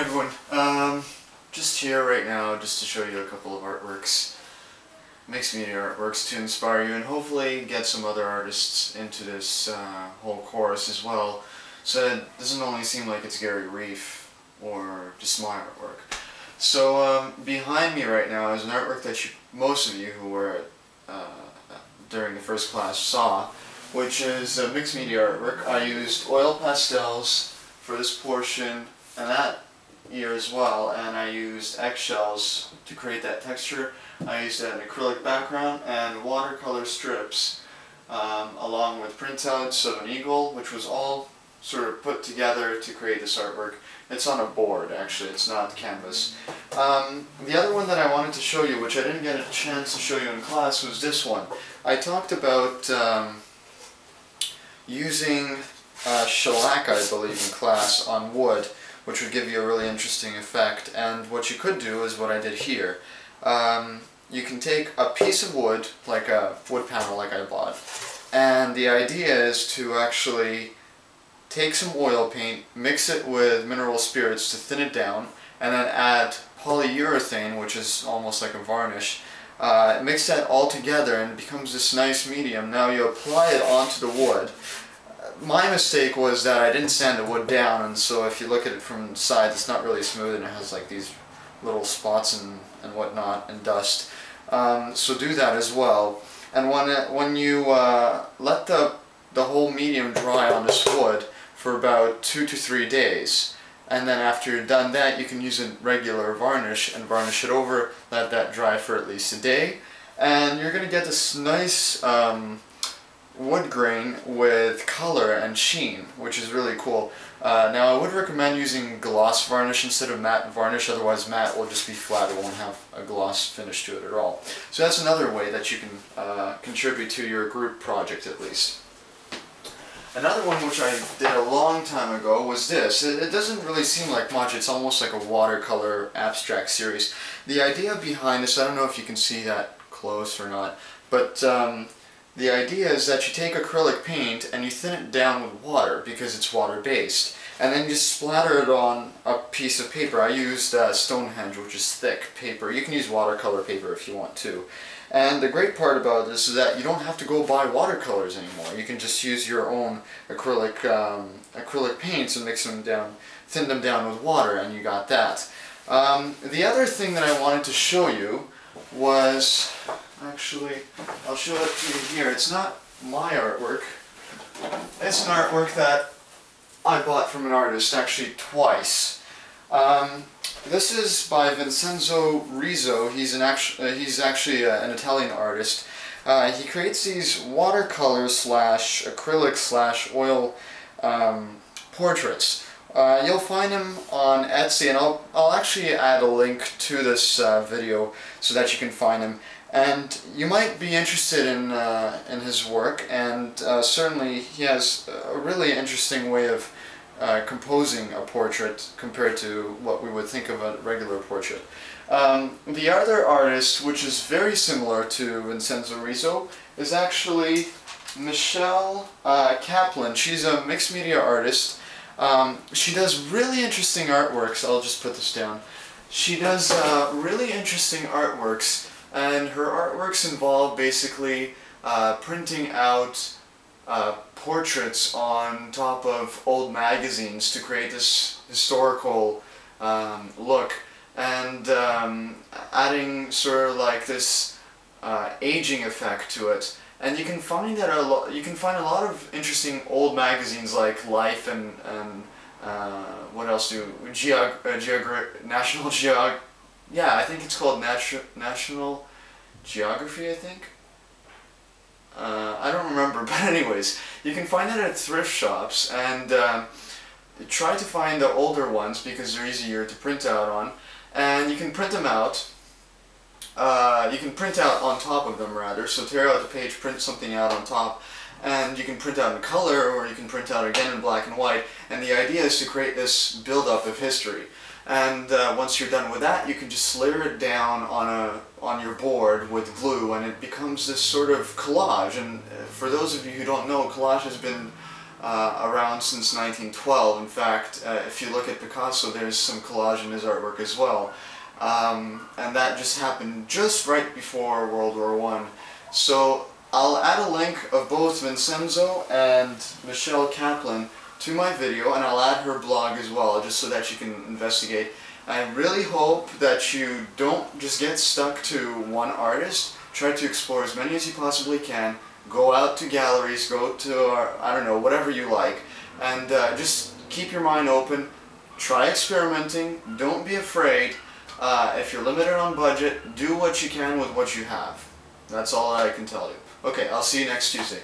Hey everyone, just here right now just to show you a couple of artworks, mixed media artworks to inspire you and hopefully get some other artists into this whole course as well, so that it doesn't only seem like it's Gary Reef or just my artwork. So behind me right now is an artwork that most of you who were during the first class saw, which is a mixed media artwork. I used oil pastels for this portion and that here as well, and I used eggshells to create that texture. I used an acrylic background and watercolor strips along with printouts of an eagle, which was all sort of put together to create this artwork. It's on a board actually, it's not canvas. The other one that I wanted to show you, which I didn't get a chance to show you in class, was this one. I talked about using shellac, I believe, in class on wood, which would give you a really interesting effect. And what you could do is what I did here. You can take a piece of wood, like a wood panel like I bought, and the idea is to actually take some oil paint, mix it with mineral spirits to thin it down, and then add polyurethane, which is almost like a varnish. Mix that all together and it becomes this nice medium. Now you apply it onto the wood. My mistake was that I didn't sand the wood down, and so if you look at it from the side, it's not really smooth and it has like these little spots and whatnot and dust. So do that as well. And when you let the whole medium dry on this wood for about 2 to 3 days, and then after you're done that, you can use a regular varnish and varnish it over, let that dry for at least a day, and you're going to get this nice wood grain with color and sheen, which is really cool. Now I would recommend using gloss varnish instead of matte varnish, otherwise matte will just be flat, it won't have a gloss finish to it at all. So that's another way that you can contribute to your group project at least. Another one which I did a long time ago was this. It doesn't really seem like much, it's almost like a watercolor abstract series. The idea behind this, I don't know if you can see that close or not, but the idea is that you take acrylic paint and you thin it down with water because it's water-based, and then you splatter it on a piece of paper. I used Stonehenge, which is thick paper. You can use watercolor paper if you want to. And the great part about this is that you don't have to go buy watercolors anymore. You can just use your own acrylic paints and mix them down, thin them down with water, and you got that. The other thing that I wanted to show you was, actually, I'll show it to you here. It's not my artwork. It's an artwork that I bought from an artist, actually twice. This is by Vincenzo Rizzo. He's actually an Italian artist. He creates these watercolor slash acrylic slash oil portraits. You'll find him on Etsy, and I'll actually add a link to this video so that you can find him. And you might be interested in his work, and certainly he has a really interesting way of composing a portrait compared to what we would think of a regular portrait. The other artist, which is very similar to Vincenzo Rizzo, is actually Michelle Kaplan. She's a mixed media artist. She does really interesting artworks. I'll just put this down. She does really interesting artworks, and her artworks involve basically printing out portraits on top of old magazines to create this historical look, and adding sort of like this aging effect to it. And you can find that a lot of interesting old magazines like Life and what else do National Geography. Yeah, I think it's called National Geography, I think. I don't remember, but anyways, you can find that at thrift shops, and try to find the older ones because they're easier to print out on, and you can print them out. You can print out on top of them, rather, so tear out the page, print something out on top, and you can print out in color, or you can print out again in black and white, and the idea is to create this build-up of history. And once you're done with that, you can just layer it down on your board with glue, and it becomes this sort of collage. And for those of you who don't know, collage has been around since 1912. In fact, if you look at Picasso, there's some collage in his artwork as well. And that just happened just right before World War I. So I'll add a link of both Vincenzo and Michelle Kaplan to my video, and I'll add her blog as well, just so that you can investigate. I really hope that you don't just get stuck to one artist. Try to explore as many as you possibly can. Go out to galleries, go to, I don't know, whatever you like, and just keep your mind open. Try experimenting. Don't be afraid. If you're limited on budget, do what you can with what you have. That's all I can tell you. Okay, I'll see you next Tuesday.